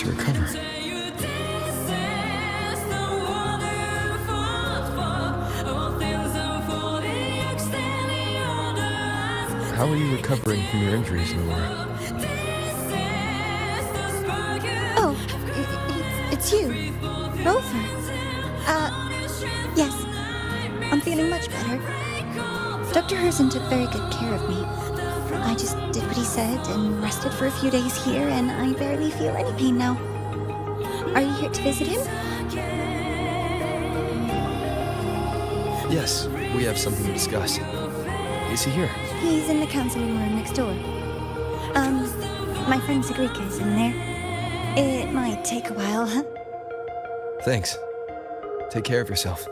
to recover. How are you recovering from your injuries, Laura? Oh, it's you. Rover. Yes. I'm feeling much better. Dr. Herzen took very good care of me. I just did what he said and rested for a few days here, and I barely feel any pain now. Are you here to visit him? Yes, we have something to discuss. Is he here? He's in the counseling room next door. My friend Segue is in there. It might take a while, huh? Thanks. Take care of yourself.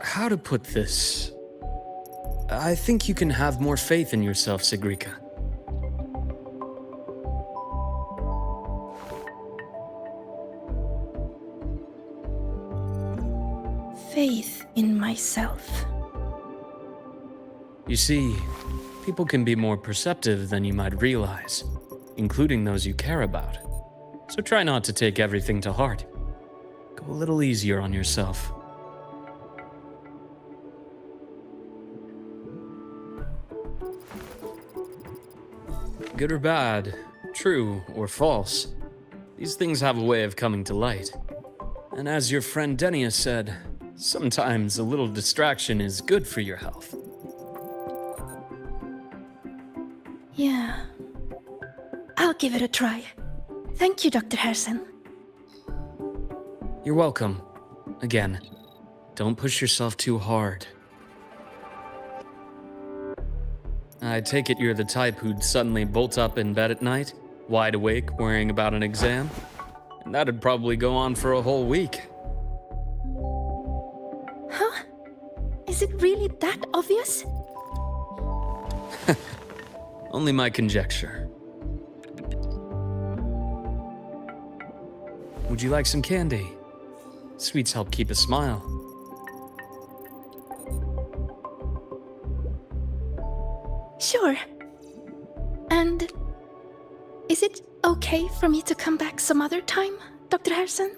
How to put this? I think you can have more faith in yourself, Segue. Faith in myself. You see, people can be more perceptive than you might realize, including those you care about. So try not to take everything to heart. Go a little easier on yourself. Good or bad, true or false, these things have a way of coming to light. And as your friend Denia said, sometimes a little distraction is good for your health. Yeah. I'll give it a try. Thank you, Dr. Herzen. You're welcome. Again, don't push yourself too hard. I take it you're the type who'd suddenly bolt up in bed at night, wide awake, worrying about an exam? And that'd probably go on for a whole week. Huh? Is it really that obvious? Only my conjecture. Would you like some candy? Sweets help keep a smile. Sure. And is it okay for me to come back some other time, Dr. Herzen?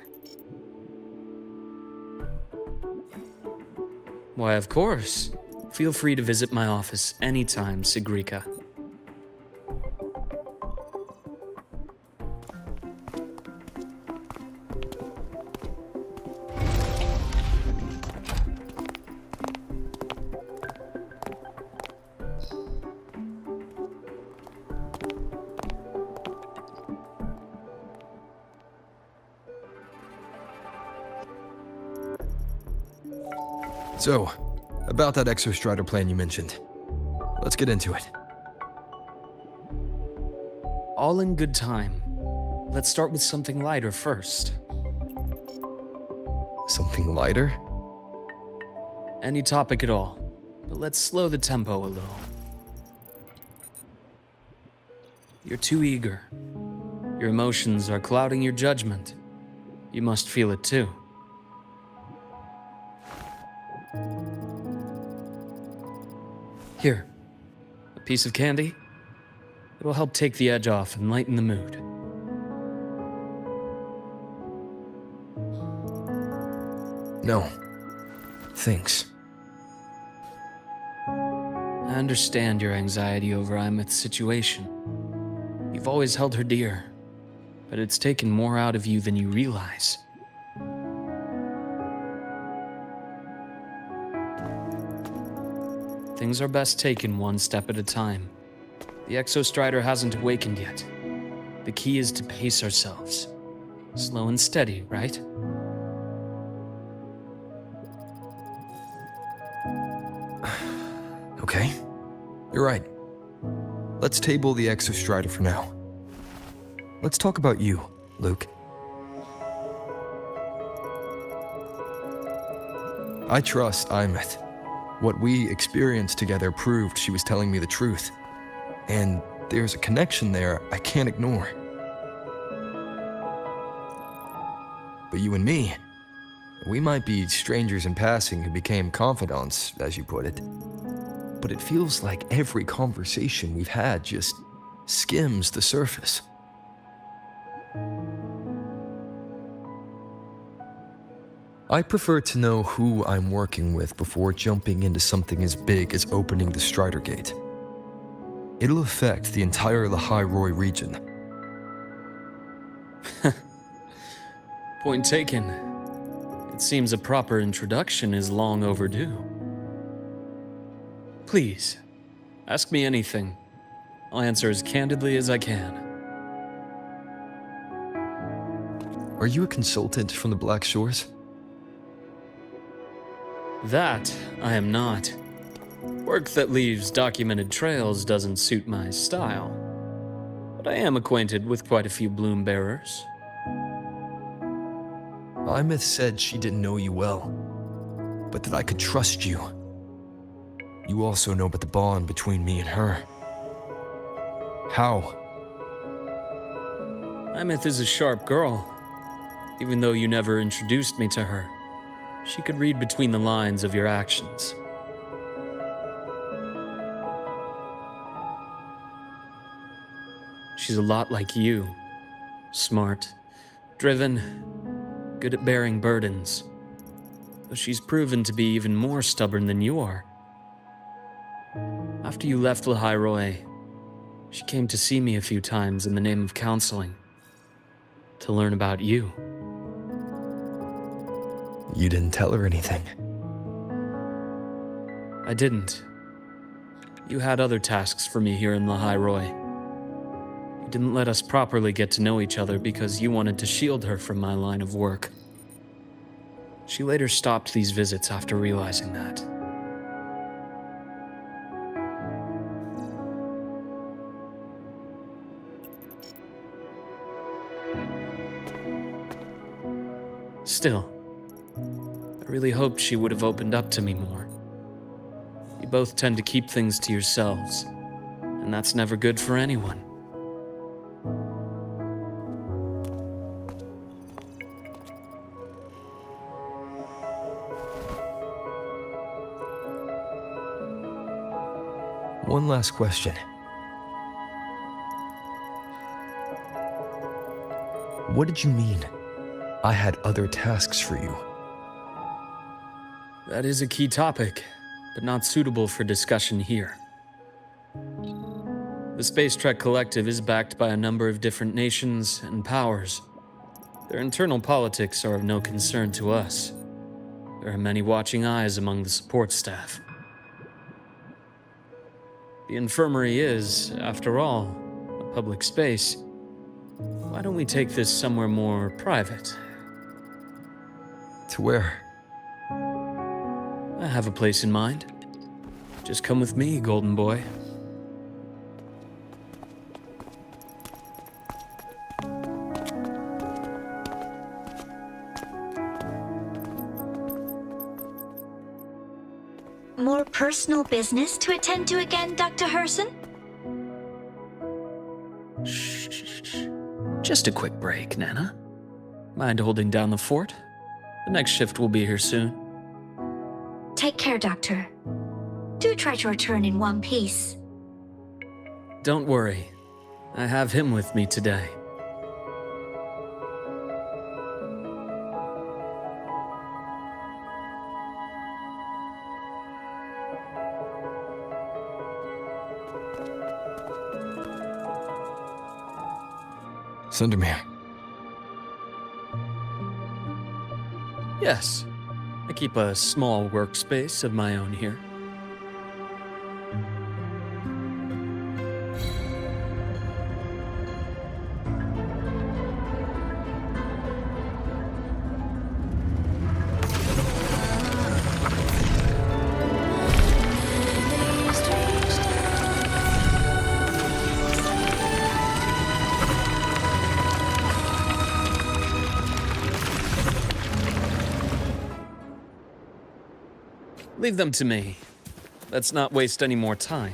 Why, of course. Feel free to visit my office anytime, Segue. So, about that exostrider plan you mentioned. Let's get into it. All in good time. Let's start with something lighter first. Something lighter? Any topic at all, but let's slow the tempo a little. You're too eager. Your emotions are clouding your judgment. You must feel it too. Here, a piece of candy. It'll help take the edge off and lighten the mood. No. Thanks. I understand your anxiety over Imeth's situation. You've always held her dear, but it's taken more out of you than you realize. Things are best taken one step at a time. The exostrider hasn't awakened yet. The key is to pace ourselves. Slow and steady, right? Okay. You're right. Let's table the exostrider for now. Let's talk about you, Luuk. I trust Imeth. What we experienced together proved she was telling me the truth. And there's a connection there I can't ignore. But you and me, we might be strangers in passing who became confidants, as you put it. But it feels like every conversation we've had just skims the surface. I prefer to know who I'm working with before jumping into something as big as opening the Strider Gate. It'll affect the entire Lahai-Roi region. Point taken. It seems a proper introduction is long overdue. Please, ask me anything. I'll answer as candidly as I can. Are you a consultant from the Black Shores? That I am not. Work that leaves documented trails doesn't suit my style. But I am acquainted with quite a few bloom bearers. Imeth said she didn't know you well, but that I could trust you. You also know about the bond between me and her. How? Imeth is a sharp girl. Even though you never introduced me to her, she could read between the lines of your actions. She's a lot like you. Smart, driven, good at bearing burdens. Though she's proven to be even more stubborn than you are. After you left Lahai-Roi, she came to see me a few times in the name of counseling. To learn about you. You didn't tell her anything. I didn't. You had other tasks for me here in Lahai-Roi. You didn't let us properly get to know each other because you wanted to shield her from my line of work. She later stopped these visits after realizing that. Still, I really hoped she would have opened up to me more. You both tend to keep things to yourselves, and that's never good for anyone. One last question. What did you mean? I had other tasks for you. That is a key topic, but not suitable for discussion here. The Space Trek Collective is backed by a number of different nations and powers. Their internal politics are of no concern to us. There are many watching eyes among the support staff. The infirmary is, after all, a public space. Why don't we take this somewhere more private? To where? I have a place in mind. Just come with me, Golden Boy. More personal business to attend to again, Dr. Herson? Shh. Just a quick break, Nana. Mind holding down the fort? The next shift will be here soon. Take care, Doctor. Do try to return in one piece. Don't worry. I have him with me today. Sundermere. Yes. I keep a small workspace of my own here. Leave them to me. Let's not waste any more time.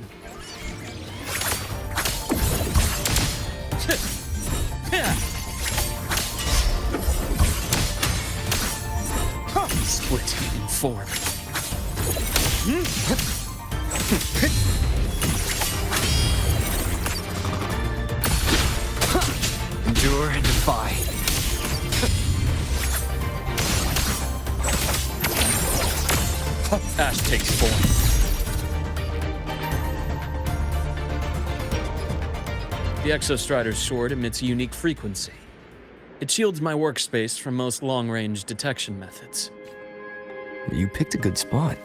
split in form. Endure and defy. Ash takes form. The Exostrider's sword emits a unique frequency. It shields my workspace from most long-range detection methods. You picked a good spot.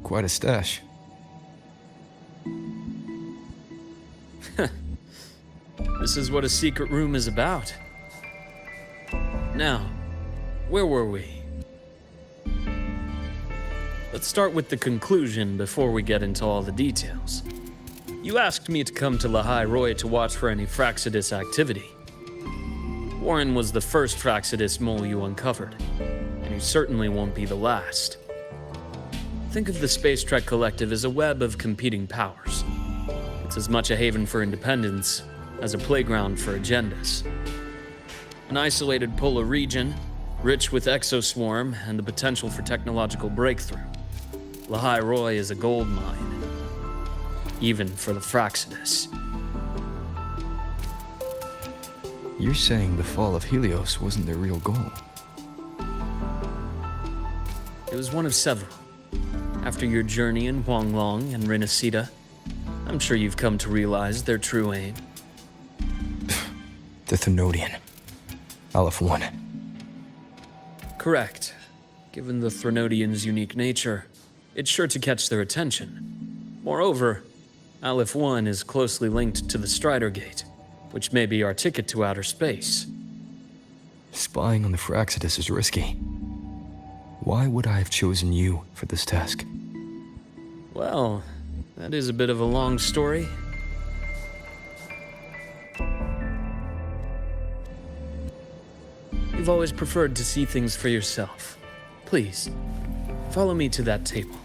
Quite a stash. This is what a secret room is about. Now, where were we? Let's start with the conclusion before we get into all the details. You asked me to come to Lahai-Roi to watch for any Fraxidus activity. Warren was the first Fraxidus mole you uncovered, and he certainly won't be the last. Think of the Space Trek Collective as a web of competing powers. It's as much a haven for independence as a playground for agendas. An isolated polar region, rich with exoswarm and the potential for technological breakthrough. Lahai-Roi is a gold mine, even for the Fraxidus. You're saying the fall of Helios wasn't their real goal? It was one of several. After your journey in Huanglong and Renacida, I'm sure you've come to realize their true aim. The Thenodian. Aleph 1. Correct. Given the Thenodian's unique nature, it's sure to catch their attention. Moreover, Aleph 1 is closely linked to the Strider Gate, which may be our ticket to outer space. Spying on the Fraxidus is risky. Why would I have chosen you for this task? Well, that is a bit of a long story. You've always preferred to see things for yourself. Please, follow me to that table.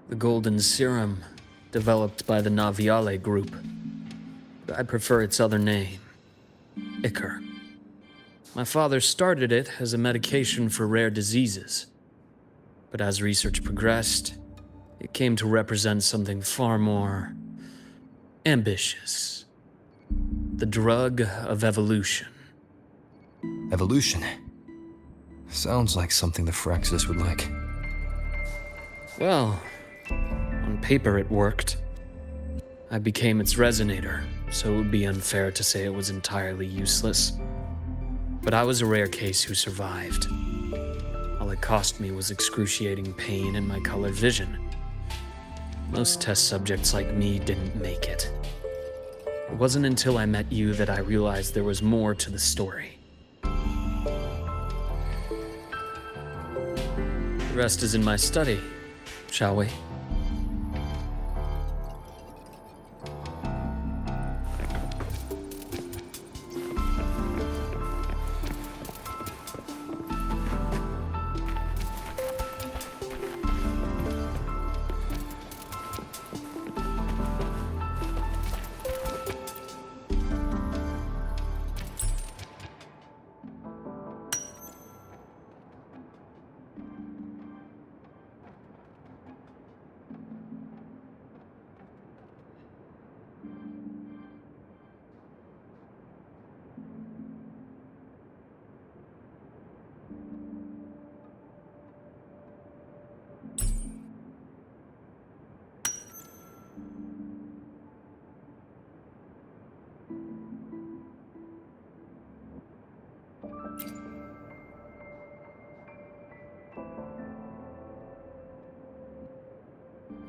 The golden serum, developed by the Naviale group. But I prefer its other name, Ichor. My father started it as a medication for rare diseases. But as research progressed, it came to represent something far more ambitious. The drug of evolution. Evolution. Sounds like something the Fraxidus would like. Well, on paper it worked. I became its resonator, so it would be unfair to say it was entirely useless. But I was a rare case who survived. All it cost me was excruciating pain and my colored vision. Most test subjects like me didn't make it. It wasn't until I met you that I realized there was more to the story. The rest is in my study, shall we?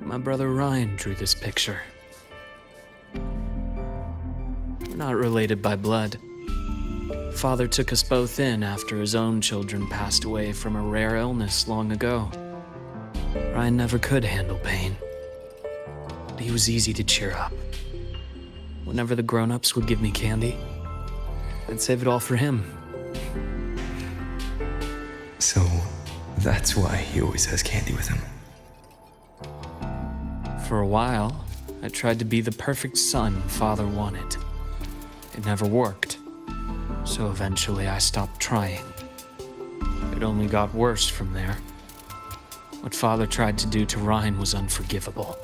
My brother Ryan drew this picture. We're not related by blood. Father took us both in after his own children passed away from a rare illness long ago. Ryan never could handle pain, but he was easy to cheer up. Whenever the grown-ups would give me candy, I'd save it all for him. So, that's why he always has candy with him. For a while, I tried to be the perfect son Father wanted. It never worked, so eventually I stopped trying. It only got worse from there. What Father tried to do to Ryan was unforgivable.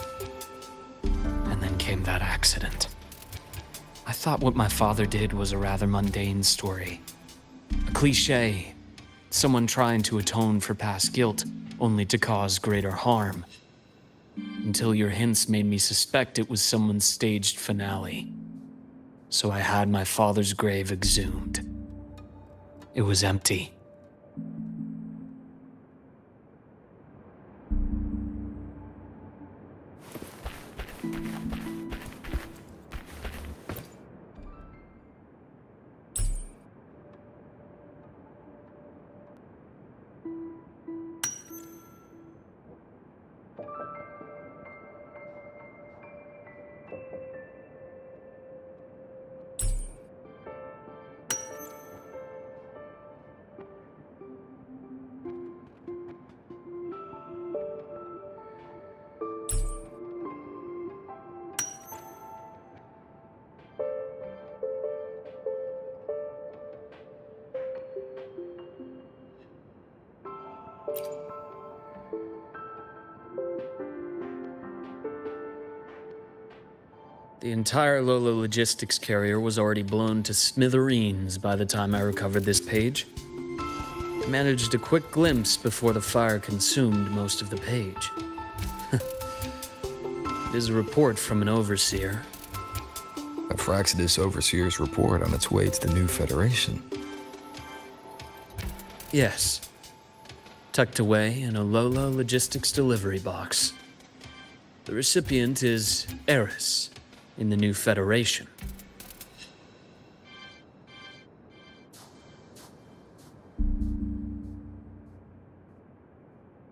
And then came that accident. I thought what my father did was a rather mundane story. A cliché. Someone trying to atone for past guilt, only to cause greater harm. Until your hints made me suspect it was someone's staged finale. So I had my father's grave exhumed. It was empty. The entire Lola logistics carrier was already blown to smithereens by the time I recovered this page. I managed a quick glimpse before the fire consumed most of the page. It is a report from an overseer. A Fraxidus Overseer's report on its way to the new Federation. Yes. Tucked away in a Lola logistics delivery box. The recipient is Eris in the new Federation.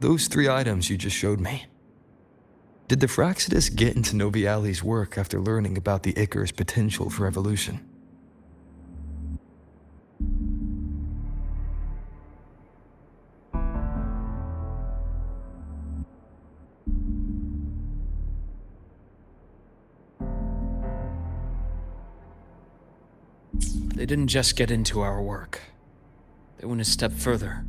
Those 3 items you just showed me. Did the Fraxidus get into Noviali's work after learning about the Icar's potential for evolution? They didn't just get into our work. They went a step further.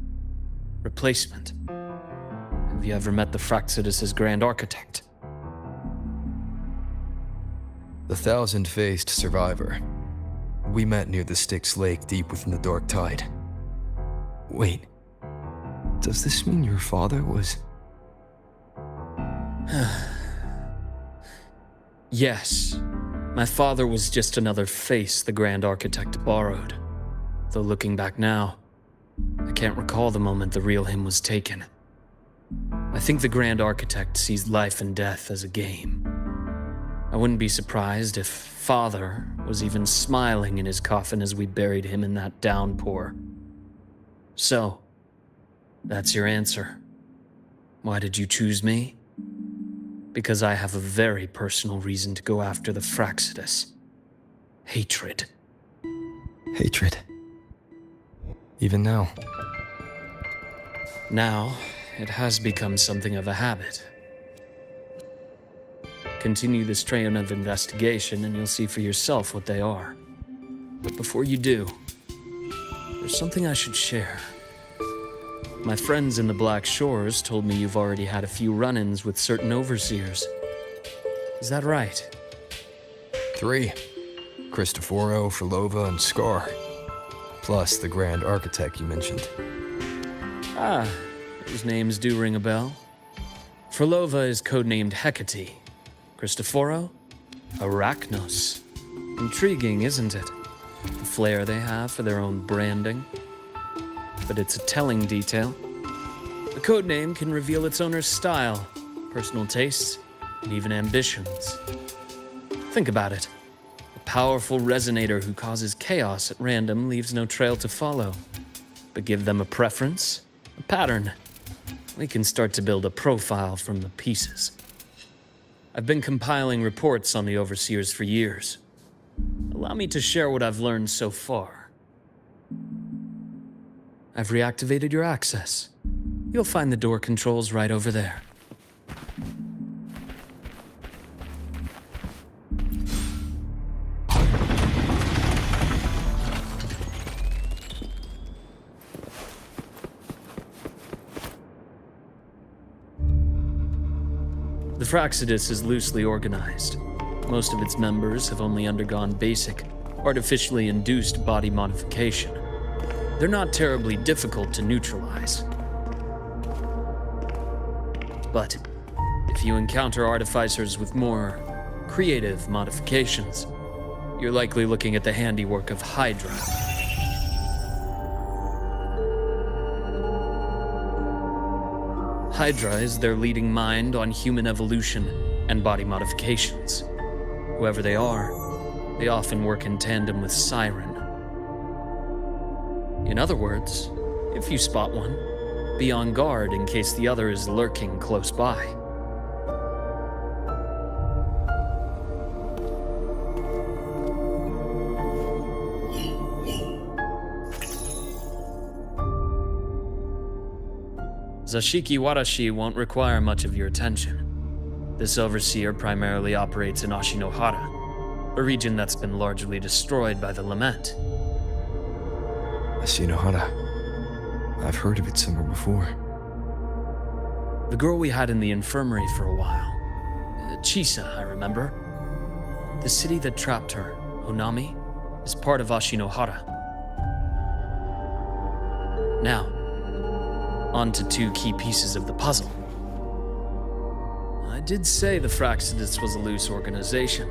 Replacement. Have you ever met the Fraxidus' Grand Architect? The thousand-faced survivor. We met near the Styx Lake deep within the Dark Tide. Wait. Does this mean your father was... Yes. My father was just another face the Grand Architect borrowed. Though looking back now, I can't recall the moment the real him was taken. I think the Grand Architect sees life and death as a game. I wouldn't be surprised if Father was even smiling in his coffin as we buried him in that downpour. So, that's your answer. Why did you choose me? Because I have a very personal reason to go after the Fraxidus. Hatred. Hatred. Even now. Now, it has become something of a habit. Continue this train of investigation and you'll see for yourself what they are. But before you do, there's something I should share. My friends in the Black Shores told me you've already had a few run-ins with certain overseers. Is that right? 3. Cristoforo, Frolova, and Scar. Plus the Grand Architect you mentioned. Ah, those names do ring a bell. Frolova is codenamed Hecate. Cristoforo? Arachnos. Intriguing, isn't it? The flair they have for their own branding. But it's a telling detail. The codename can reveal its owner's style, personal tastes, and even ambitions. Think about it. A powerful resonator who causes chaos at random leaves no trail to follow. But give them a preference, a pattern. We can start to build a profile from the pieces. I've been compiling reports on the Overseers for years. Allow me to share what I've learned so far. I've reactivated your access. You'll find the door controls right over there. The Fraxidus is loosely organized. Most of its members have only undergone basic, artificially induced body modification. They're not terribly difficult to neutralize. But if you encounter artificers with more creative modifications, you're likely looking at the handiwork of Hydra. Hydra is their leading mind on human evolution and body modifications. Whoever they are, they often work in tandem with Siren. In other words, if you spot one, be on guard in case the other is lurking close by. Zashiki Warashi won't require much of your attention. This overseer primarily operates in Ashinohara, a region that's been largely destroyed by the Lament. Ashinohara. I've heard of it somewhere before. The girl we had in the infirmary for a while. Chisa, I remember. The city that trapped her, Onami, is part of Ashinohara. Now, on to two key pieces of the puzzle. I did say the Fraxidus was a loose organization,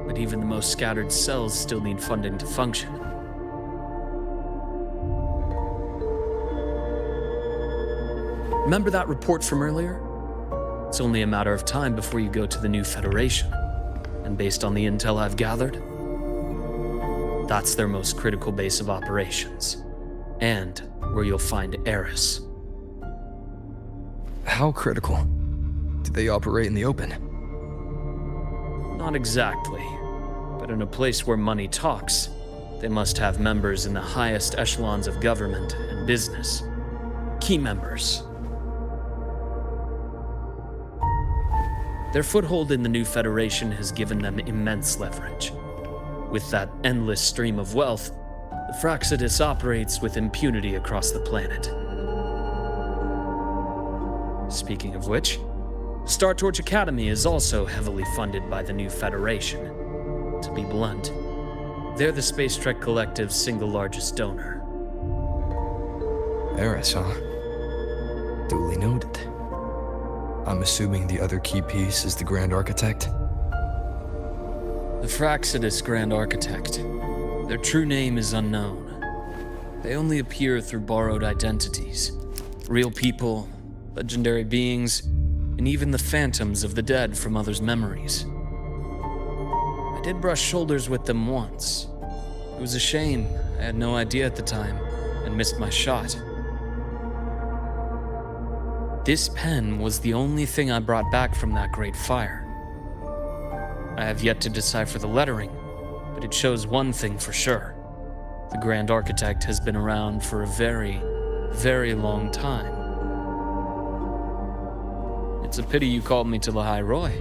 but even the most scattered cells still need funding to function. Remember that report from earlier? It's only a matter of time before you go to the new Federation. And based on the intel I've gathered, that's their most critical base of operations. And where you'll find Eris. How critical? Do they operate in the open? Not exactly. But in a place where money talks, they must have members in the highest echelons of government and business. Key members. Their foothold in the new Federation has given them immense leverage. With that endless stream of wealth, the Fraxidus operates with impunity across the planet. Speaking of which, Star Torch Academy is also heavily funded by the new Federation. To be blunt, they're the Space Trek Collective's single largest donor. Eris, huh? Duly noted. I'm assuming the other key piece is the Grand Architect? The Fraxidus Grand Architect. Their true name is unknown. They only appear through borrowed identities. Real people, legendary beings, and even the phantoms of the dead from others' memories. I did brush shoulders with them once. It was a shame. I had no idea at the time, and missed my shot. This pen was the only thing I brought back from that great fire. I have yet to decipher the lettering, but it shows one thing for sure. The Grand Architect has been around for a very, very long time. It's a pity you called me to Lahai-Roi.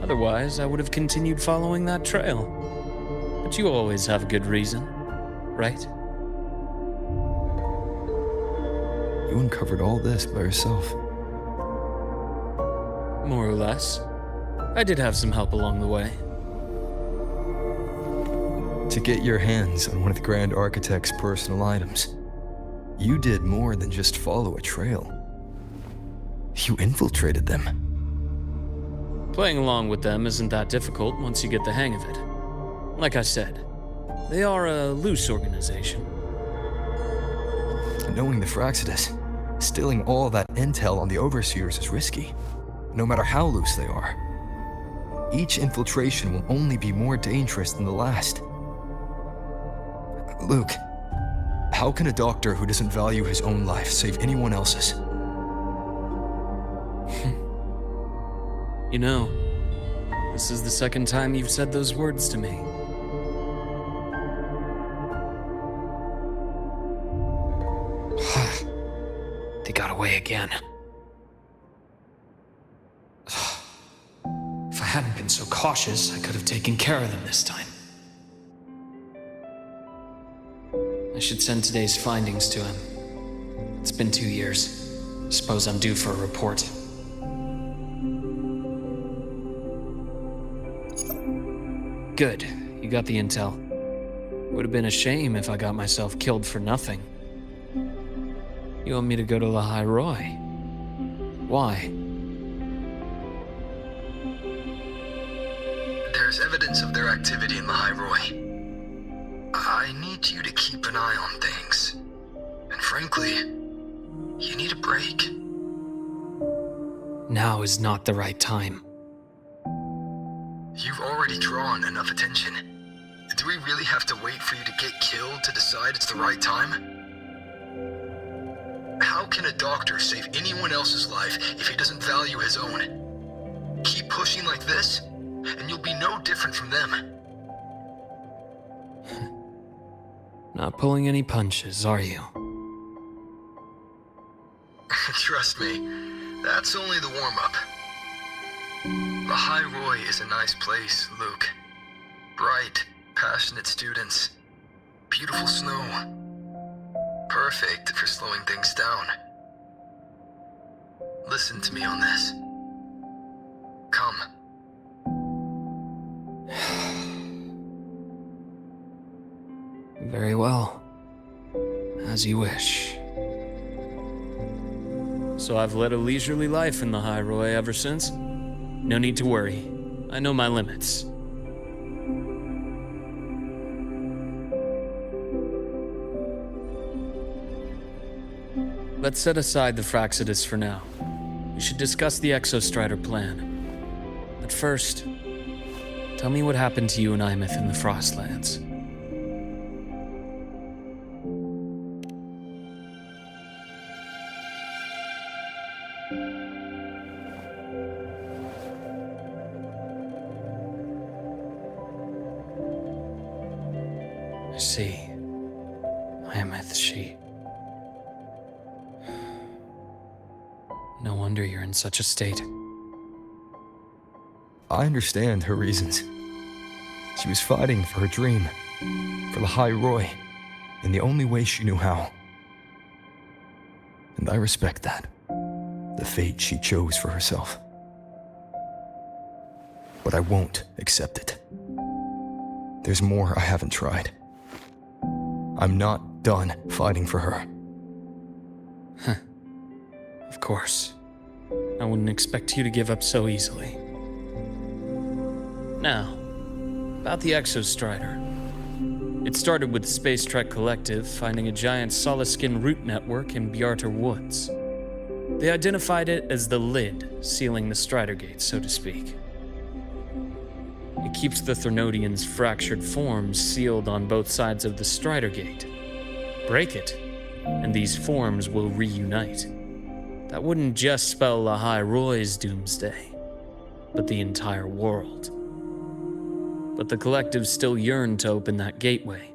Otherwise, I would have continued following that trail. But you always have a good reason, right? You uncovered all this by yourself. More or less. I did have some help along the way. To get your hands on one of the Grand Architect's personal items, you did more than just follow a trail. You infiltrated them. Playing along with them isn't that difficult once you get the hang of it. Like I said, they are a loose organization. Knowing the Fraxidus, stealing all that intel on the Overseers is risky, no matter how loose they are. each infiltration will only be more dangerous than the last. Luuk, how can a doctor who doesn't value his own life save anyone else's? You know, this is the second time you've said those words to me. They got away again. If I hadn't been so cautious, I could have taken care of them this time. I should send today's findings to him. It's been 2 years. Suppose I'm due for a report. Good, you got the intel. Would have been a shame if I got myself killed for nothing. You want me to go to Lahai-Roi? Why? There's evidence of their activity in Lahai-Roi. I need you to keep an eye on things. And frankly, you need a break. Now is not the right time. You've already drawn enough attention. Do we really have to wait for you to get killed to decide it's the right time? How can a doctor save anyone else's life if he doesn't value his own? Keep pushing like this, and you'll be no different from them. Not pulling any punches, are you? Trust me, that's only the warm-up. Lahai-Roi is a nice place, Luuk. Bright, passionate students. Beautiful snow. Perfect for slowing things down. Listen to me on this. Come. Very well. As you wish. So I've led a leisurely life in the Lahai-Roi ever since? No need to worry. I know my limits. Let's set aside the Fractsidus for now. We should discuss the Exostrider plan. But first, tell me what happened to you and Imeth in the Frostlands. I see. Imeth, she... No wonder you're in such a state. I understand her reasons. She was fighting for her dream, for Lahai-Roi, in the only way she knew how. And I respect that, the fate she chose for herself. But I won't accept it. There's more I haven't tried. I'm not done fighting for her. Of course. I wouldn't expect you to give up so easily. Now, about the Exostrider. It started with the Space Trek Collective finding a giant solid-skin root network in Bjarter Woods. They identified it as the lid sealing the Strider Gate, so to speak. It keeps the Threnodians' fractured forms sealed on both sides of the Strider Gate. Break it, and these forms will reunite. That wouldn't just spell Lahai-Roi's doomsday, but the entire world. But the Collective still yearned to open that gateway,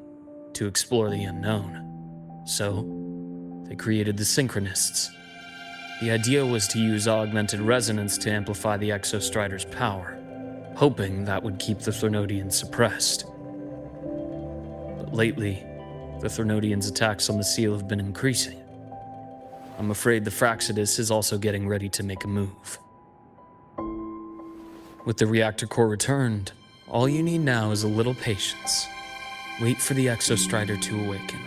to explore the unknown. So, they created the Synchronists. The idea was to use augmented resonance to amplify the Exostrider's power, hoping that would keep the Threnodians suppressed. But lately, the Threnodians' attacks on the seal have been increasing. I'm afraid the Fractsidus is also getting ready to make a move. With the reactor core returned, all you need now is a little patience. Wait for the Exostrider to awaken.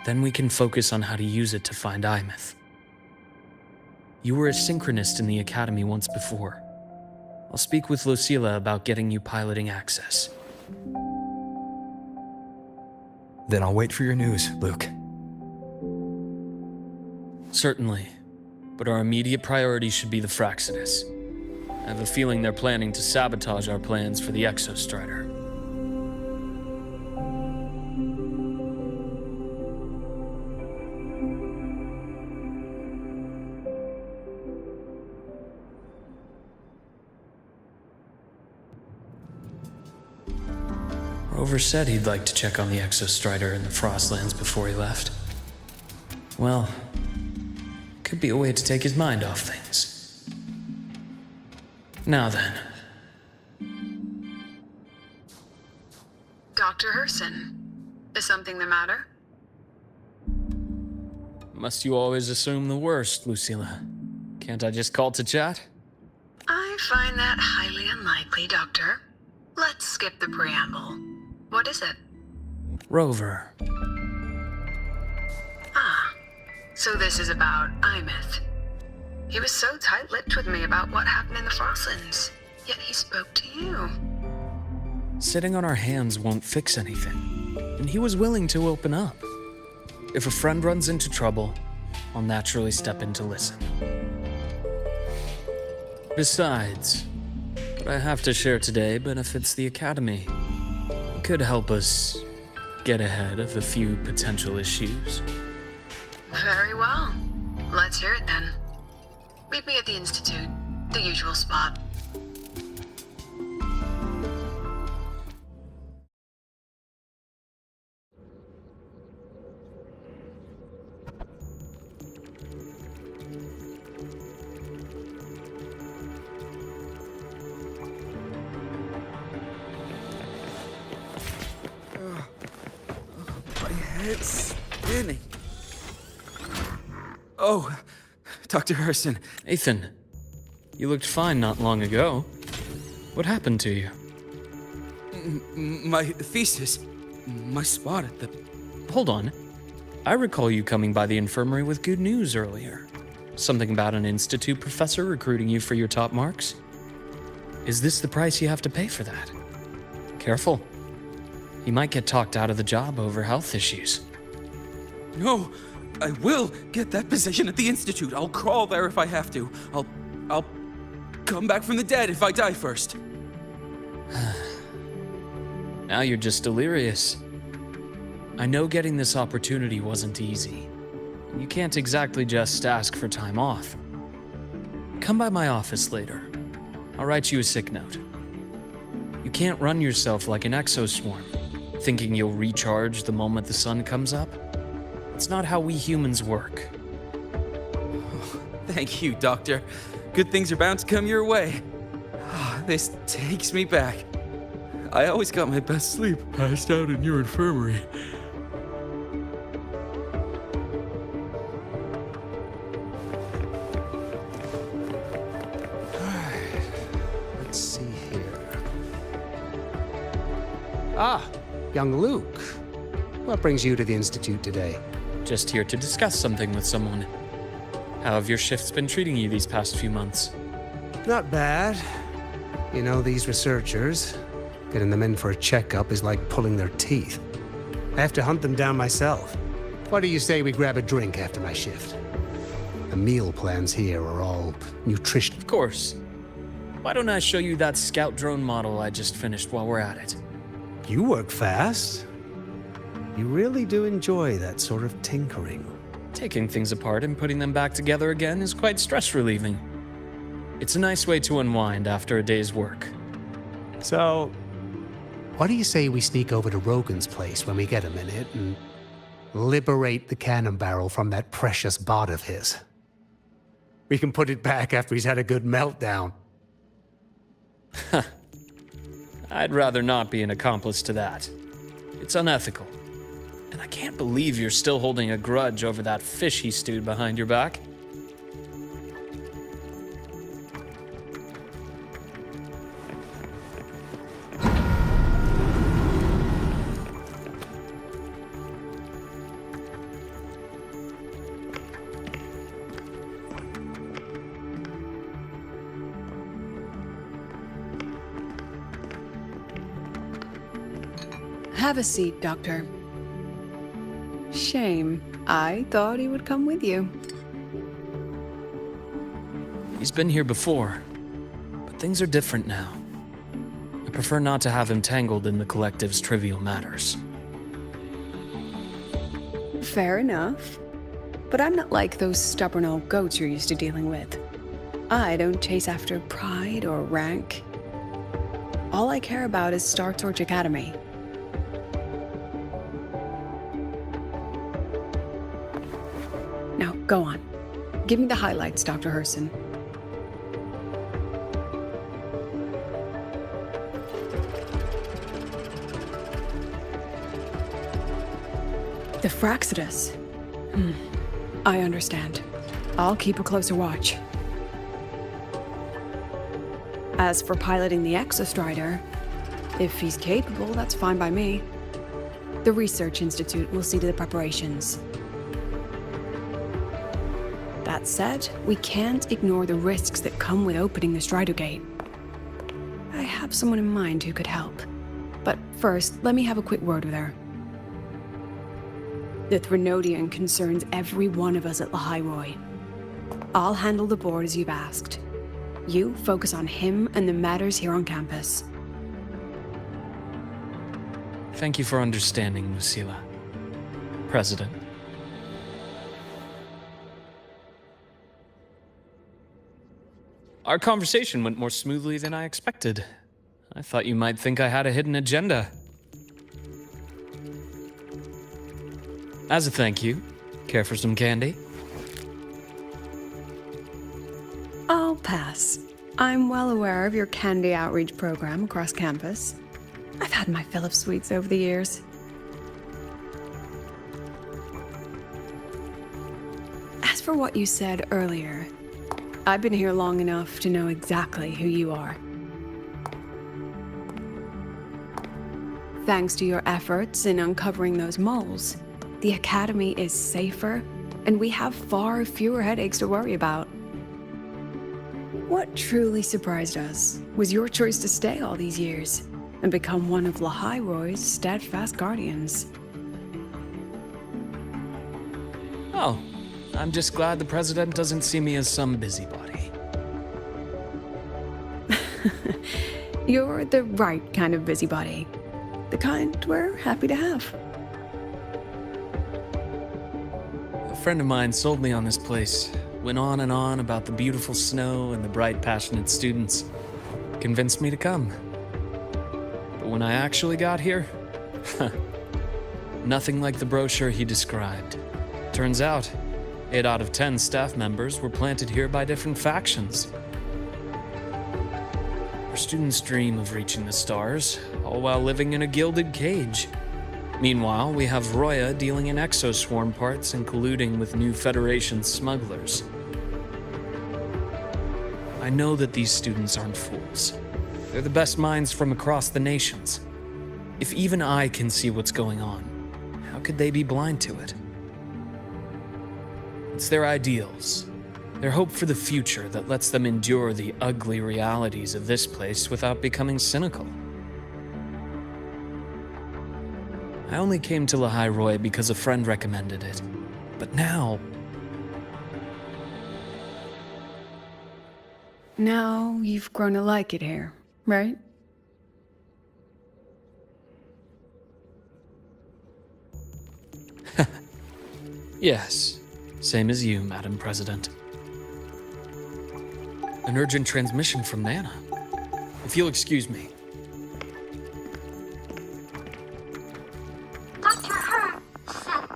Then we can focus on how to use it to find Imeth. You were a synchronist in the Academy once before. I'll speak with Lucilla about getting you piloting access. Then I'll wait for your news, Luuk. Certainly, but our immediate priority should be the Fractsidus. I have a feeling they're planning to sabotage our plans for the Exostrider. Rover said he'd like to check on the Exostrider in the Frostlands before he left. Well, could be a way to take his mind off things. Now then. Dr. Herson, is something the matter? Must you always assume the worst, Lucilla? Can't I just call to chat? I find that highly unlikely, Doctor. Let's skip the preamble. What is it? Rover. Ah, so this is about Imeth. He was so tight-lipped with me about what happened in the Frostlands, yet he spoke to you. Sitting on our hands won't fix anything, and he was willing to open up. If a friend runs into trouble, I'll naturally step in to listen. Besides, what I have to share today benefits the Academy. It could help us get ahead of a few potential issues. Very well. Let's hear it then. Meet me at the Institute, the usual spot. My head's spinning. Oh, Dr. Herson. Ethan, you looked fine not long ago. What happened to you? My thesis. My spot at the... Hold on. I recall you coming by the infirmary with good news earlier. Something about an institute professor recruiting you for your top marks? Is this the price you have to pay for that? Careful. You might get talked out of the job over health issues. No, I will get that position at the Institute. I'll crawl there if I have to. I'll come back from the dead if I die first. Now you're just delirious. I know getting this opportunity wasn't easy. You can't exactly just ask for time off. Come by my office later. I'll write you a sick note. You can't run yourself like an exoswarm, thinking you'll recharge the moment the sun comes up. It's not how we humans work. Thank you, Doctor. Good things are bound to come your way. This takes me back. I always got my best sleep passed out in your infirmary. Let's see here. Ah, young Luke. What brings you to the Institute today? Just here to discuss something with someone. How have your shifts been treating you these past few months? Not bad. You know, these researchers, getting them in for a checkup is like pulling their teeth. I have to hunt them down myself. What do you say we grab a drink after my shift? The meal plans here are all nutrition. Of course. Why don't I show you that scout drone model I just finished while we're at it? You work fast. You really do enjoy that sort of tinkering. Taking things apart and putting them back together again is quite stress-relieving. It's a nice way to unwind after a day's work. So, what do you say we sneak over to Rogan's place when we get a minute and liberate the cannon barrel from that precious bot of his? We can put it back after he's had a good meltdown. I'd rather not be an accomplice to that. It's unethical. And I can't believe you're still holding a grudge over that fish he stewed behind your back. Have a seat, Doctor. Shame. I thought he would come with you. He's been here before, but things are different now. I prefer not to have him tangled in the collective's trivial matters. Fair enough. But I'm not like those stubborn old goats you're used to dealing with. I don't chase after pride or rank. All I care about is Star Torch Academy. Now, go on. Give me the highlights, Dr. Herson. The Fraxidus. I understand. I'll keep a closer watch. As for piloting the Exostrider, if he's capable, that's fine by me. The Research Institute will see to the preparations. That said, we can't ignore the risks that come with opening the Strider Gate. I have someone in mind who could help. But first, let me have a quick word with her. The Threnodian concerns every one of us at Lahai-Roi. I'll handle the board as you've asked. You focus on him and the matters here on campus. Thank you for understanding, Lucila. President. Our conversation went more smoothly than I expected. I thought you might think I had a hidden agenda. As a thank you, care for some candy? I'll pass. I'm well aware of your candy outreach program across campus. I've had my fill of sweets over the years. As for what you said earlier, I've been here long enough to know exactly who you are. Thanks to your efforts in uncovering those moles, the Academy is safer, and we have far fewer headaches to worry about. What truly surprised us was your choice to stay all these years and become one of Lahai-Roi's steadfast guardians. Oh, I'm just glad the President doesn't see me as some busybody. You're the right kind of busybody. The kind we're happy to have. A friend of mine sold me on this place. Went on and on about the beautiful snow and the bright, passionate students. Convinced me to come. But when I actually got here, nothing like the brochure he described. Turns out, 8 out of 10 staff members were planted here by different factions. Our students dream of reaching the stars, all while living in a gilded cage. Meanwhile, we have Roya dealing in exoswarm parts and colluding with new Federation smugglers. I know that these students aren't fools. They're the best minds from across the nations. If even I can see what's going on, how could they be blind to it? It's their ideals, their hope for the future that lets them endure the ugly realities of this place without becoming cynical. I only came to Lahai-Roi because a friend recommended it. But now... Now you've grown to like it here, right? Yes, same as you, Madam President. An urgent transmission from Nana. If you'll excuse me. Dr. Herr said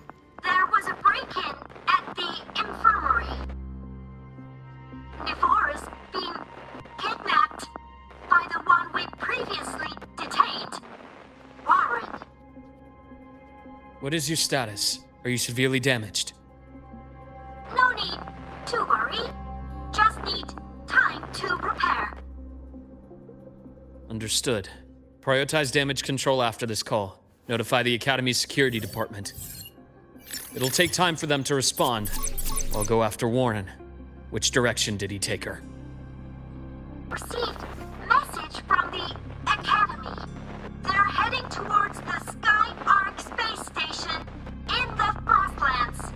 there was a break-in at the infirmary. Nivor is being kidnapped by the one we previously detained, Warren. What is your status? Are you severely damaged? No need to worry. Just need time to repair. Understood. Prioritize damage control after this call. Notify the Academy's security department. It'll take time for them to respond. I'll go after Warren. Which direction did he take her? Received message from the Academy. They're heading towards the Sky Arc space station in the Frostlands.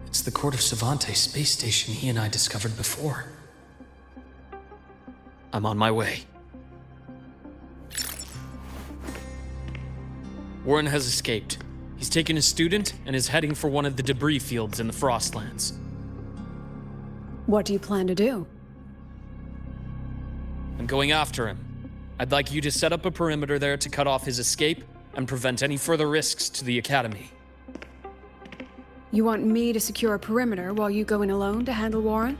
It's the Court of Savante space station he and I discovered before. I'm on my way. Warren has escaped. He's taken a student and is heading for one of the debris fields in the Frostlands. What do you plan to do? I'm going after him. I'd like you to set up a perimeter there to cut off his escape and prevent any further risks to the Academy. You want me to secure a perimeter while you go in alone to handle Warren?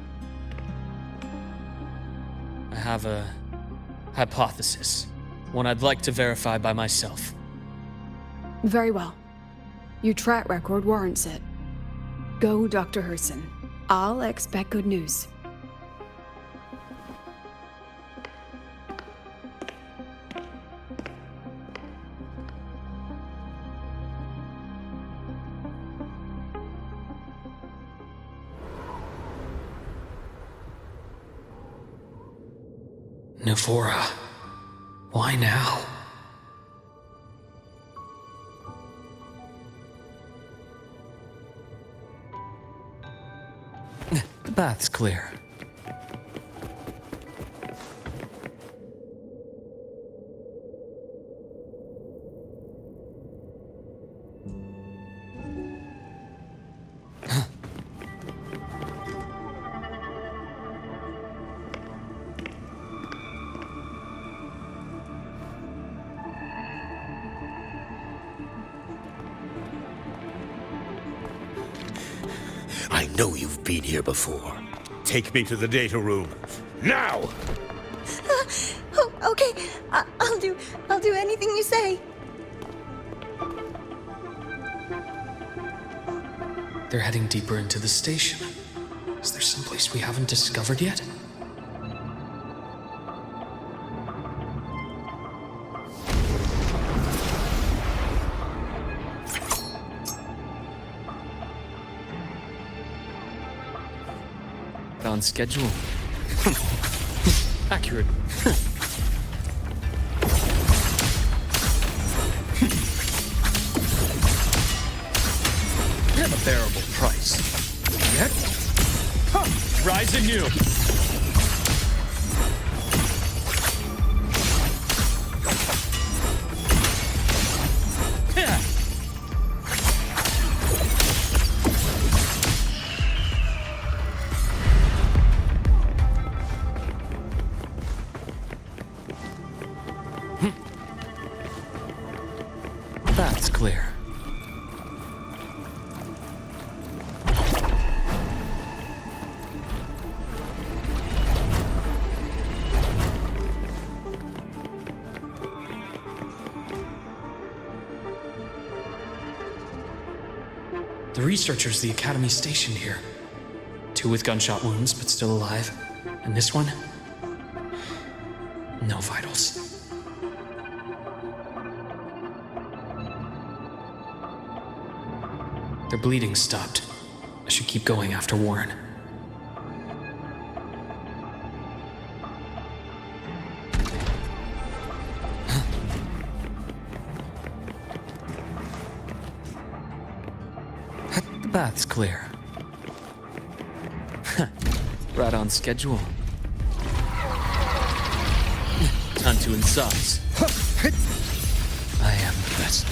I have a hypothesis, one I'd like to verify by myself. Very well. Your track record warrants it. Go, Dr. Herson. I'll expect good news. Navora. Why now? The bath's clear. I know you've been here before. Take me to the data room. Now! Oh, okay. I'll do anything you say. They're heading deeper into the station. Is there someplace we haven't discovered yet? On schedule. Accurate. You have a bearable price. Yet? Rise anew. That's clear. The researchers the Academy stationed here. 2 with gunshot wounds, but still alive. And this one? No vitals. Their bleeding stopped. I should keep going after Warren. The bath's clear. Right on schedule. Time to incise. I am the best.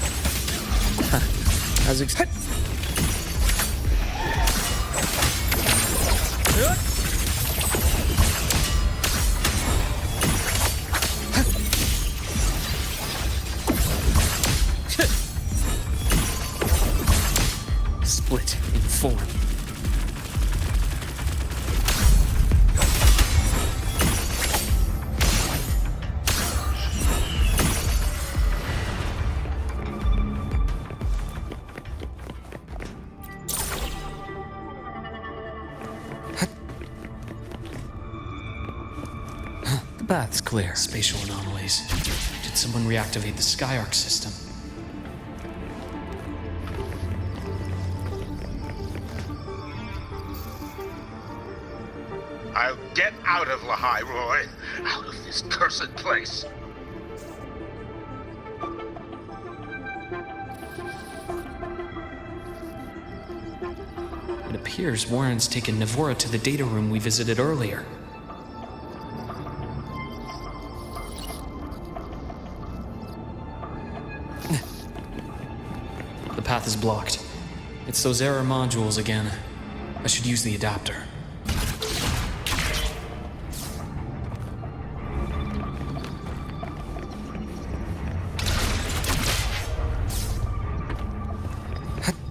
As expected. Split in form. The bath's clear. Spatial anomalies. Did someone reactivate the Skyarc system? I'll get out of Lahai-Roi. Out of this cursed place. It appears Warren's taken Navora to the data room we visited earlier. The path is blocked. It's those error modules again. I should use the adapter.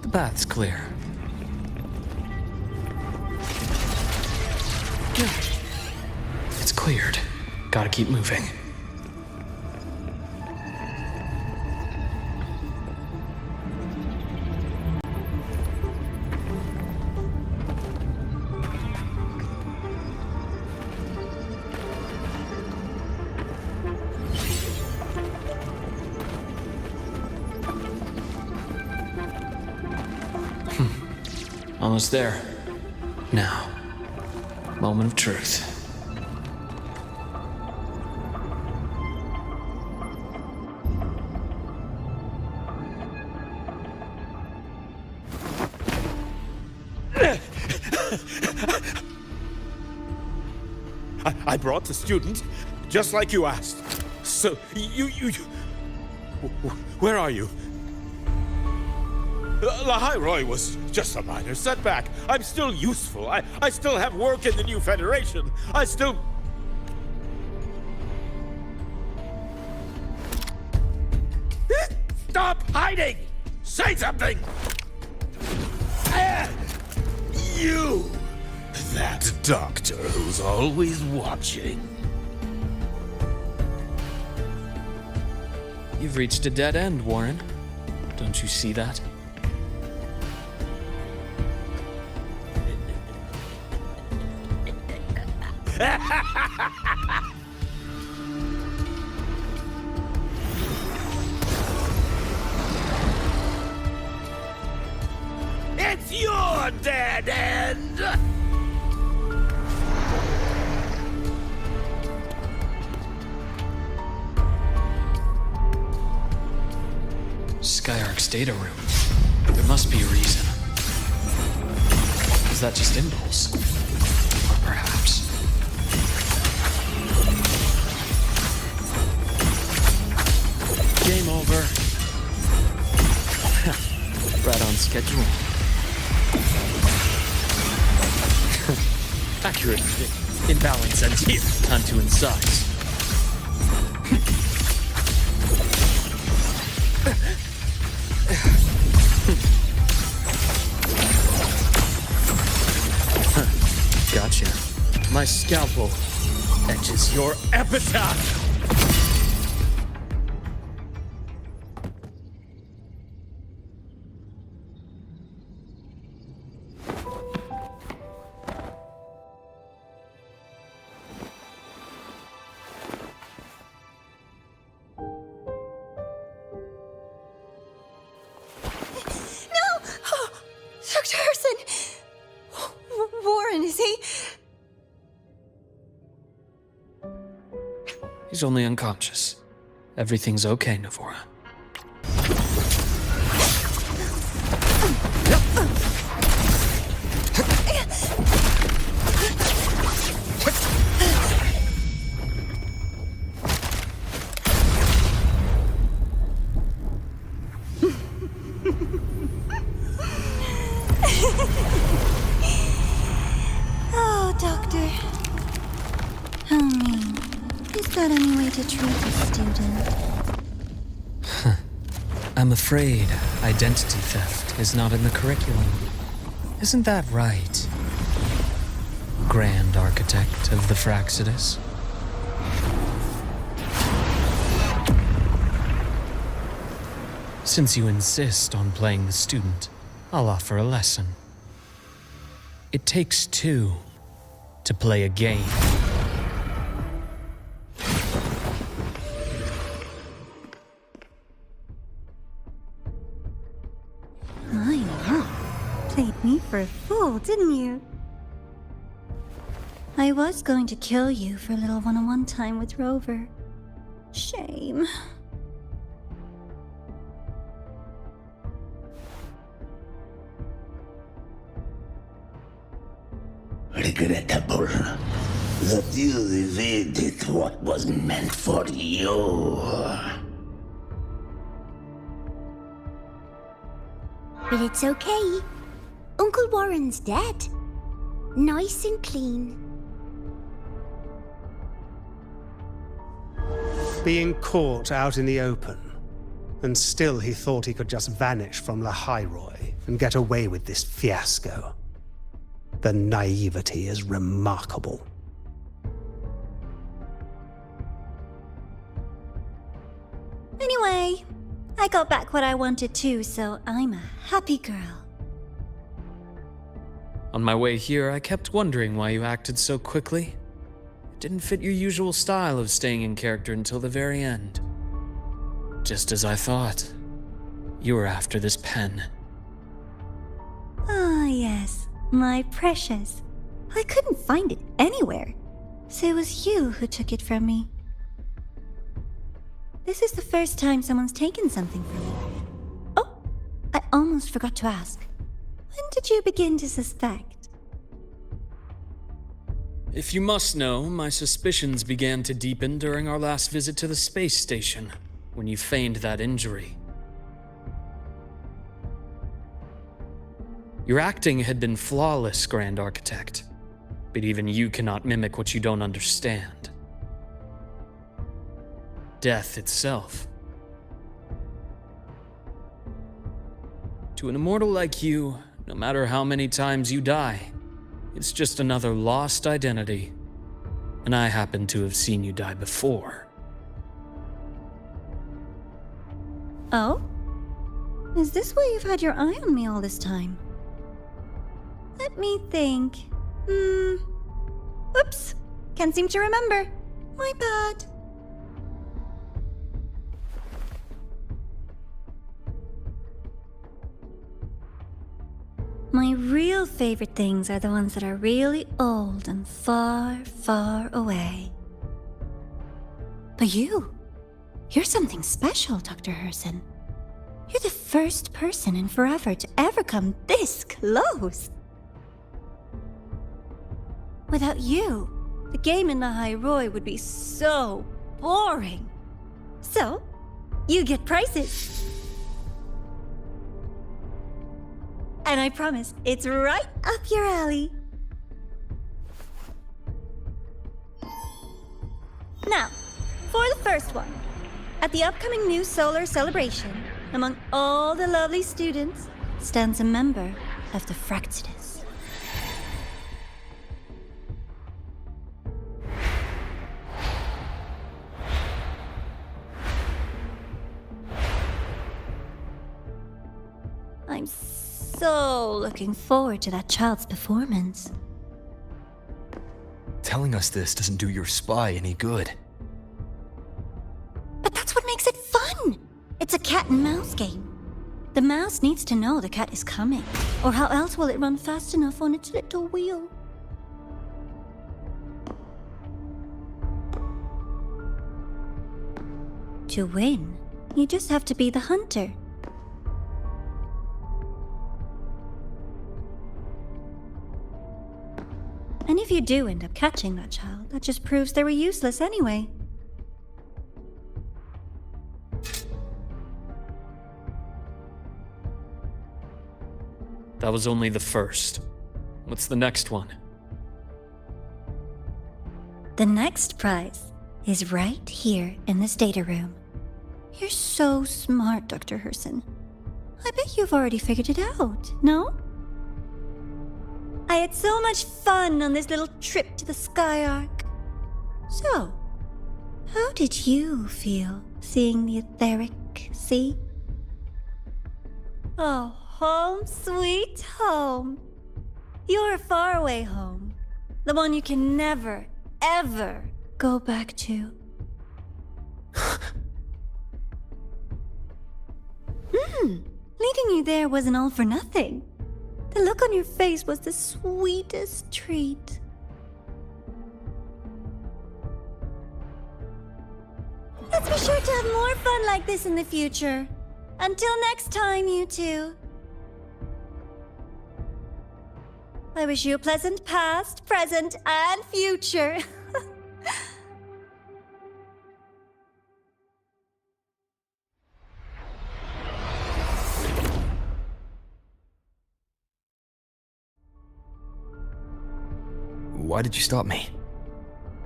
The path's clear. It's cleared. Gotta keep moving. Almost there. Now, moment of truth. I brought the student, just like you asked. So, you... Where are you? Lahai-Roi was just a minor setback. I'm still useful. I still have work in the new Federation. I still... Stop hiding! Say something! You! That doctor who's always watching. You've reached a dead end, Warren. Don't you see that? It's your dead end! Skyark's data room. There must be a reason. Is that just impulse? Or perhaps... Game over. Right on schedule. Accurate. Imbalance ends here. Time to incise. Gotcha. My scalpel etches your epitaph. Dr. Herson! Warren, is he? He's only unconscious. Everything's okay, Navora. Oh, Doctor. How mean. Is that any way to treat a student? I'm afraid identity theft is not in the curriculum. Isn't that right, Grand Architect of the Fraxidus? Since you insist on playing the student, I'll offer a lesson. It takes two to play a game. I know. Played me for a fool, didn't you? I was going to kill you for a little one-on-one time with Rover. Shame. Regrettable that you evaded what was meant for you. But it's okay. Uncle Warren's dead. Nice and clean. Being caught out in the open, and still he thought he could just vanish from Lahai-Roi and get away with this fiasco. The naivety is remarkable. Anyway, I got back what I wanted too, so I'm a happy girl. On my way here, I kept wondering why you acted so quickly. It didn't fit your usual style of staying in character until the very end. Just as I thought. You were after this pen. Ah, yes, my precious. I couldn't find it anywhere, so it was you who took it from me. This is the first time someone's taken something from me. Oh, I almost forgot to ask. When did you begin to suspect? If you must know, my suspicions began to deepen during our last visit to the space station, when you feigned that injury. Your acting had been flawless, Grand Architect, but even you cannot mimic what you don't understand. Death itself. To an immortal like you, no matter how many times you die, it's just another lost identity. And I happen to have seen you die before. Oh? Is this why you've had your eye on me all this time? Let me think. Oops. Can't seem to remember. My bad. My real favorite things are the ones that are really old and far, far away. But you're something special, Dr. Herson. You're the first person in forever to ever come this close. Without you, the game in Lahai-Roi would be so boring. So, you get prizes. And I promise, it's right up your alley. Now, for the first one. At the upcoming new solar celebration, among all the lovely students, stands a member of the Fractidus. I'm so looking forward to that child's performance. Telling us this doesn't do your spy any good. But that's what makes it fun! It's a cat and mouse game. The mouse needs to know the cat is coming, or how else will it run fast enough on its little wheel? To win, you just have to be the hunter. And if you do end up catching that child, that just proves they were useless anyway. That was only the first. What's the next one? The next prize is right here in this data room. You're so smart, Dr. Herson. I bet you've already figured it out, no? I had so much fun on this little trip to the Sky Arc. So, how did you feel seeing the etheric sea? Oh, home sweet home. Your faraway home. The one you can never, ever go back to. Leading you there wasn't all for nothing. The look on your face was the sweetest treat. Let's be sure to have more fun like this in the future. Until next time, you two. I wish you a pleasant past, present, and future. Why did you stop me?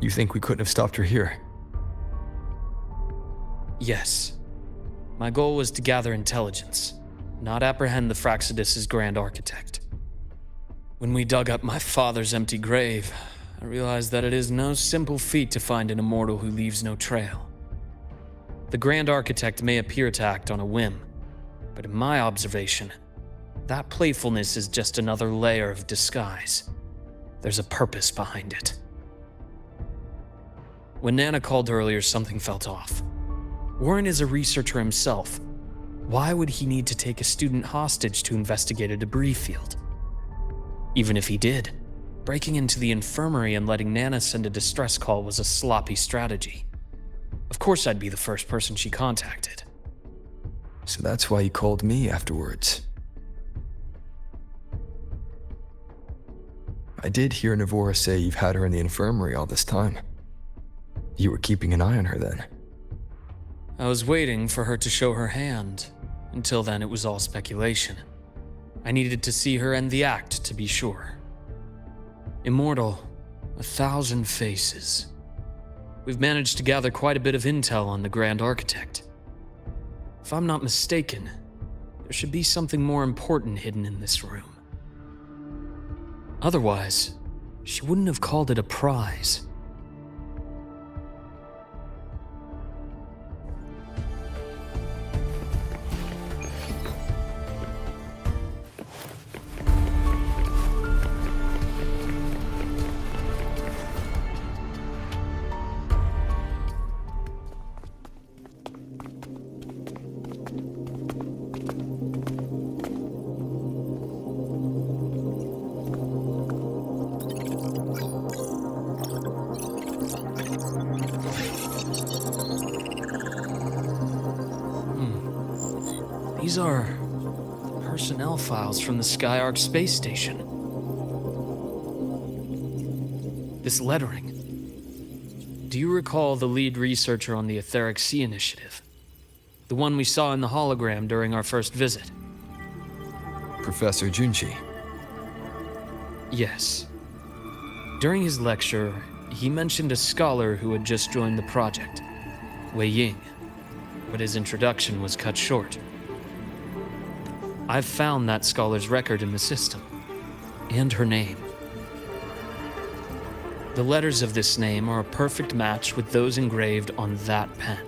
You think we couldn't have stopped her here? Yes. My goal was to gather intelligence, not apprehend the Fraxidus' grand architect. When we dug up my father's empty grave, I realized that it is no simple feat to find an immortal who leaves no trail. The grand architect may appear to act on a whim, but in my observation, that playfulness is just another layer of disguise. There's a purpose behind it. When Nana called earlier, something felt off. Warren is a researcher himself. Why would he need to take a student hostage to investigate a debris field? Even if he did, breaking into the infirmary and letting Nana send a distress call was a sloppy strategy. Of course I'd be the first person she contacted. So that's why you called me afterwards. I did hear Navora say you've had her in the infirmary all this time. You were keeping an eye on her then. I was waiting for her to show her hand. Until then, it was all speculation. I needed to see her end the act to be sure. Immortal, 1,000 faces. We've managed to gather quite a bit of intel on the Grand Architect. If I'm not mistaken, there should be something more important hidden in this room. Otherwise, she wouldn't have called it a prize. These are personnel files from the Skyark space station. This lettering. Do you recall the lead researcher on the Etheric Sea Initiative? The one we saw in the hologram during our first visit? Professor Junchi. Yes. During his lecture, he mentioned a scholar who had just joined the project, Wei Ying, but his introduction was cut short. I've found that scholar's record in the system, and her name. The letters of this name are a perfect match with those engraved on that pen.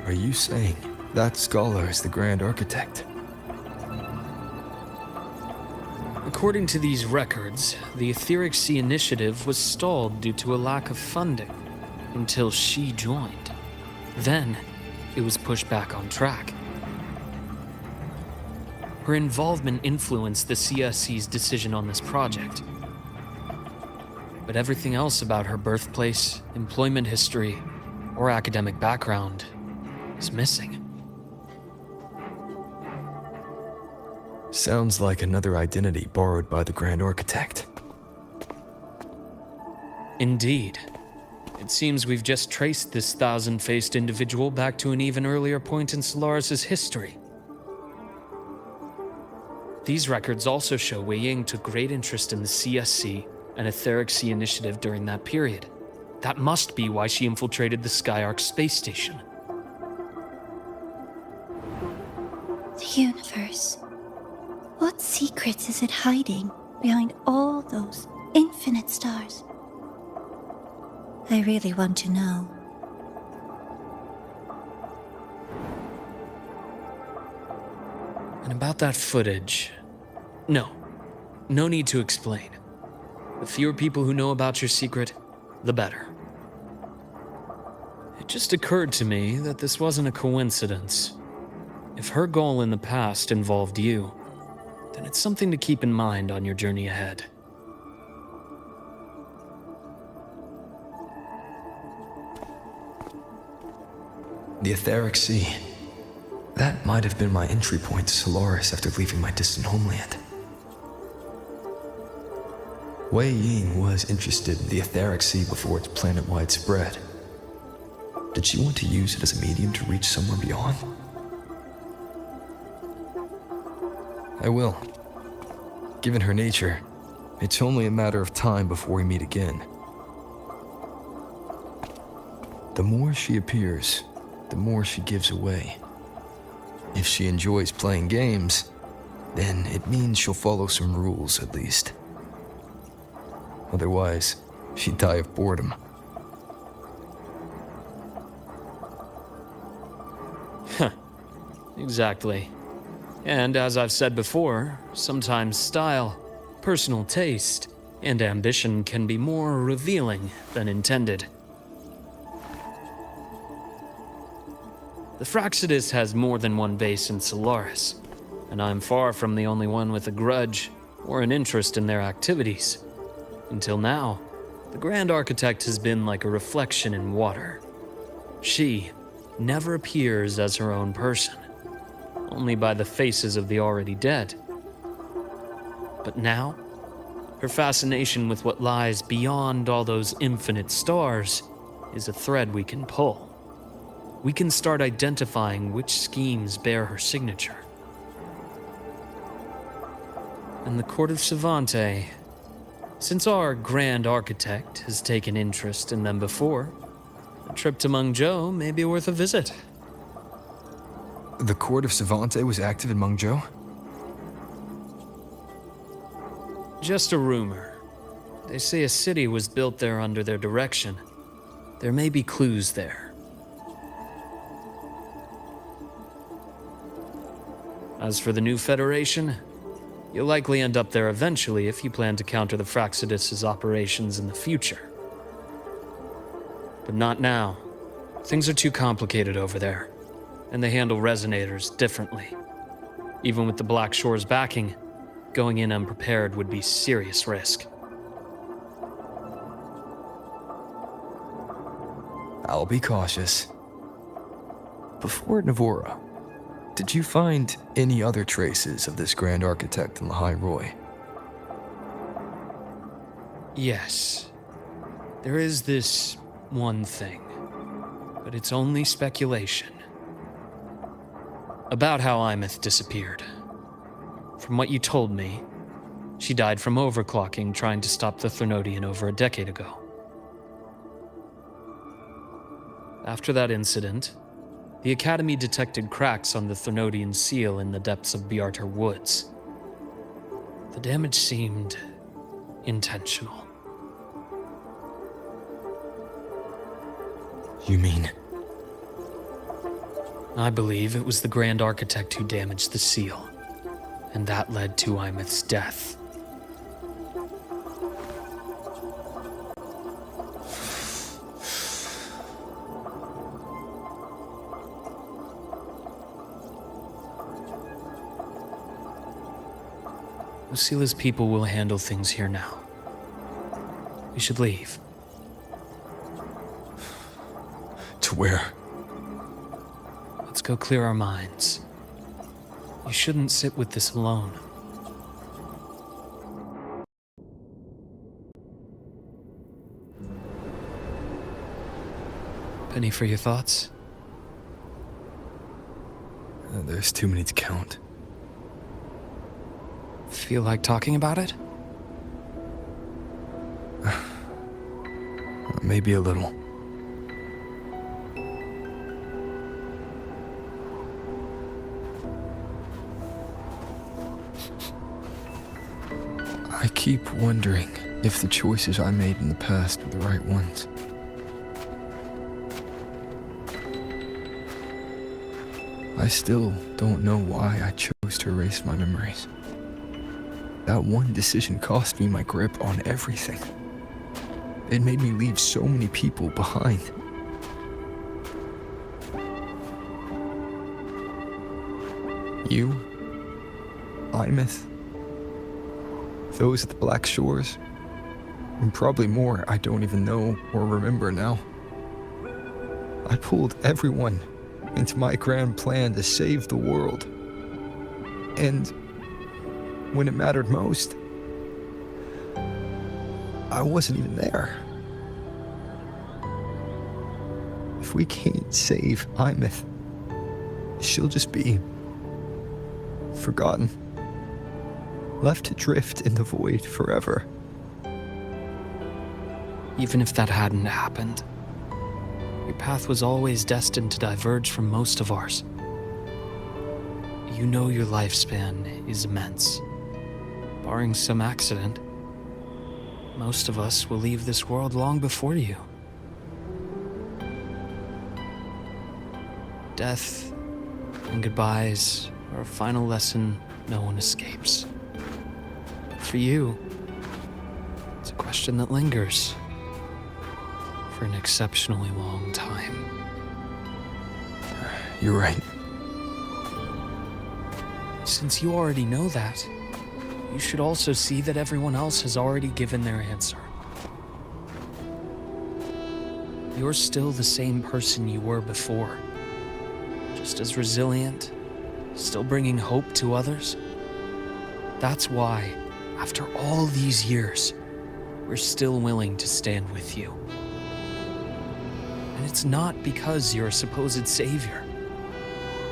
Are you saying that scholar is the Grand Architect? According to these records, the Etheric Sea Initiative was stalled due to a lack of funding until she joined. Then, it was pushed back on track. Her involvement influenced the CSC's decision on this project. But everything else about her birthplace, employment history, or academic background is missing. Sounds like another identity borrowed by the Grand Architect. Indeed. It seems we've just traced this 1,000-faced individual back to an even earlier point in Solaris' history. These records also show Wei Ying took great interest in the CSC and Etheric Sea Initiative during that period. That must be why she infiltrated the Skyark space station. The universe. What secrets is it hiding behind all those infinite stars? I really want to know. And about that footage... No need to explain. The fewer people who know about your secret, the better. It just occurred to me that this wasn't a coincidence. If her goal in the past involved you, then it's something to keep in mind on your journey ahead. The Etheric Sea. That might have been my entry point to Solaris after leaving my distant homeland. Wei Ying was interested in the Etheric Sea before its planet-wide spread. Did she want to use it as a medium to reach somewhere beyond? I will. Given her nature, it's only a matter of time before we meet again. The more she appears, the more she gives away. If she enjoys playing games, then it means she'll follow some rules at least. Otherwise, she'd die of boredom. Exactly. And as I've said before, sometimes style, personal taste, and ambition can be more revealing than intended. The Fractsidus has more than one base in Solaris, and I'm far from the only one with a grudge or an interest in their activities. Until now, the Grand Architect has been like a reflection in water. She never appears as her own person, only by the faces of the already dead. But now, her fascination with what lies beyond all those infinite stars is a thread we can pull. We can start identifying which schemes bear her signature. And the Court of Savante, since our Grand Architect has taken interest in them before, a trip to Mengzhou may be worth a visit. The Court of Savante was active in Mengzhou? Just a rumor. They say a city was built there under their direction. There may be clues there. As for the new Federation, you'll likely end up there eventually if you plan to counter the Fractsidus' operations in the future. But not now. Things are too complicated over there, and they handle resonators differently. Even with the Black Shore's backing, going in unprepared would be serious risk. I'll be cautious. Before Navora, did you find any other traces of this Grand Architect in Lahai-Roi? Yes. There is this one thing, but it's only speculation. About how Imeth disappeared. From what you told me, she died from overclocking trying to stop the Threnodian over a decade ago. After that incident, the Academy detected cracks on the Threnodian seal in the depths of Biarter Woods. The damage seemed intentional. You mean? I believe it was the Grand Architect who damaged the seal, and that led to Imeth's death. Lucila's people will handle things here now. We should leave. To where? Let's go clear our minds. You shouldn't sit with this alone. Penny for your thoughts? There's too many to count. Feel like talking about it? Maybe a little. I keep wondering if the choices I made in the past were the right ones. I still don't know why I chose to erase my memories. That one decision cost me my grip on everything. It made me leave so many people behind. You, Imeth, those at the Black Shores, and probably more I don't even know or remember now. I pulled everyone into my grand plan to save the world. And when it mattered most, I wasn't even there. If we can't save Imeth, she'll just be forgotten. left to drift in the void forever. Even if that hadn't happened, your path was always destined to diverge from most of ours. You know your lifespan is immense. Barring some accident, most of us will leave this world long before you. Death and goodbyes are a final lesson no one escapes. But for you, it's a question that lingers for an exceptionally long time. You're right. Since you already know that, you should also see that everyone else has already given their answer. You're still the same person you were before. Just as resilient, still bringing hope to others. That's why, after all these years, we're still willing to stand with you. And it's not because you're a supposed savior.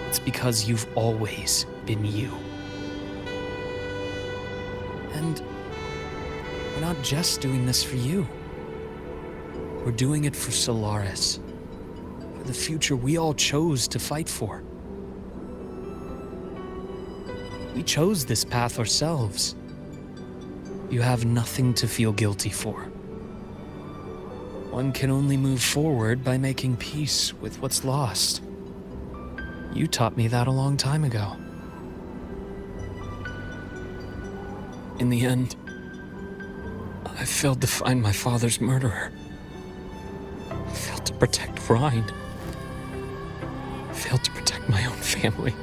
It's because you've always been you. And we're not just doing this for you. We're doing it for Solaris. For the future we all chose to fight for. We chose this path ourselves. You have nothing to feel guilty for. One can only move forward by making peace with what's lost. You taught me that a long time ago. In the end, I failed to find my father's murderer. I failed to protect Ryan. I failed to protect my own family.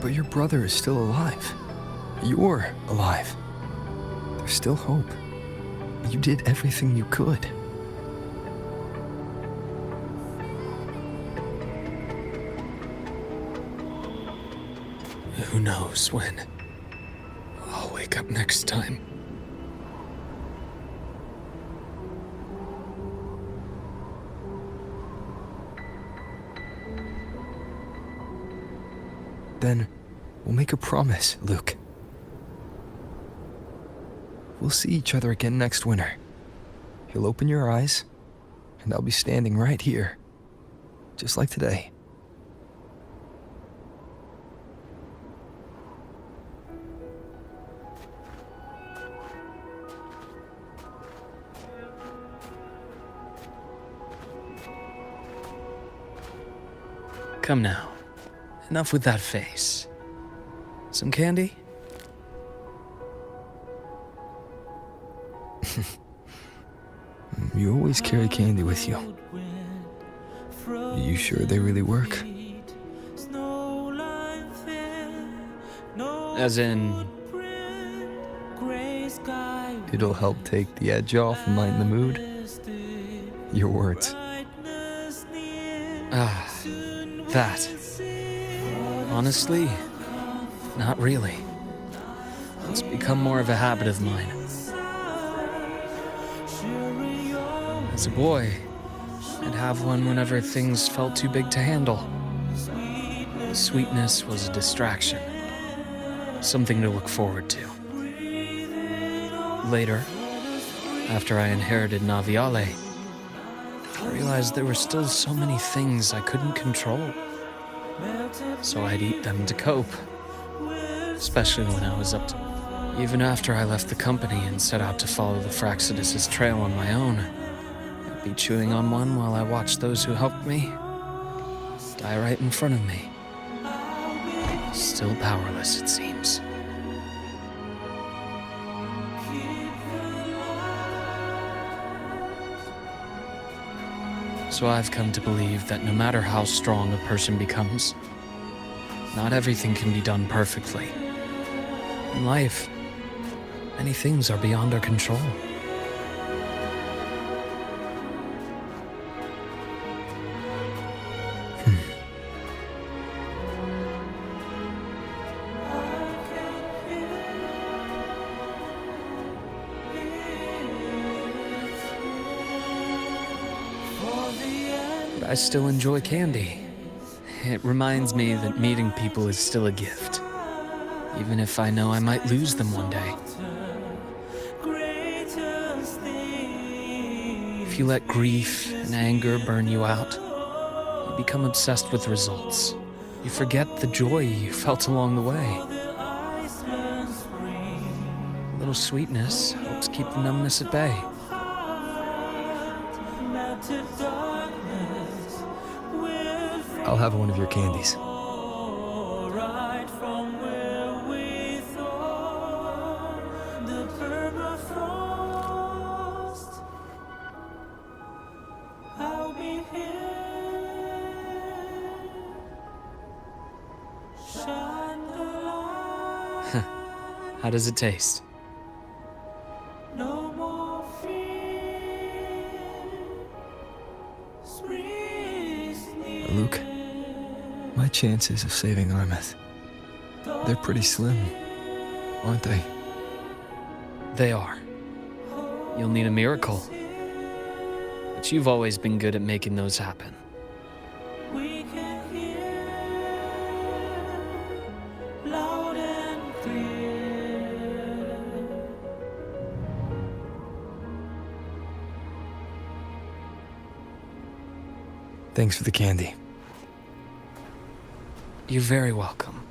But your brother is still alive. You're alive. There's still hope. You did everything you could. Who knows when I'll wake up next time. Then we'll make a promise, Luuk. We'll see each other again next winter. You'll open your eyes, and I'll be standing right here, just like today. Come now. Enough with that face. Some candy? You always carry candy with you. Are you sure they really work? As in... It'll help take the edge off and lighten the mood? Your words. That. Honestly, not really. It's become more of a habit of mine. As a boy, I'd have one whenever things felt too big to handle. The sweetness was a distraction, something to look forward to. Later, after I inherited Naviale, I realized there were still so many things I couldn't control. So I'd eat them to cope, especially when I was up to... Even after I left the company and set out to follow the Fraxidus' trail on my own, I'd be chewing on one while I watched those who helped me die right in front of me. Still powerless, it seems. So I've come to believe that no matter how strong a person becomes, not everything can be done perfectly. In life, many things are beyond our control. I still enjoy candy. It reminds me that meeting people is still a gift, even if I know I might lose them one day. If you let grief and anger burn you out, you become obsessed with results. You forget the joy you felt along the way. A little sweetness helps keep the numbness at bay. I'll have one of your candies. How does it taste? Luuk, my chances of saving Armeth, they're pretty slim, aren't they? They are. You'll need a miracle. But you've always been good at making those happen. Thanks for the candy. You're very welcome.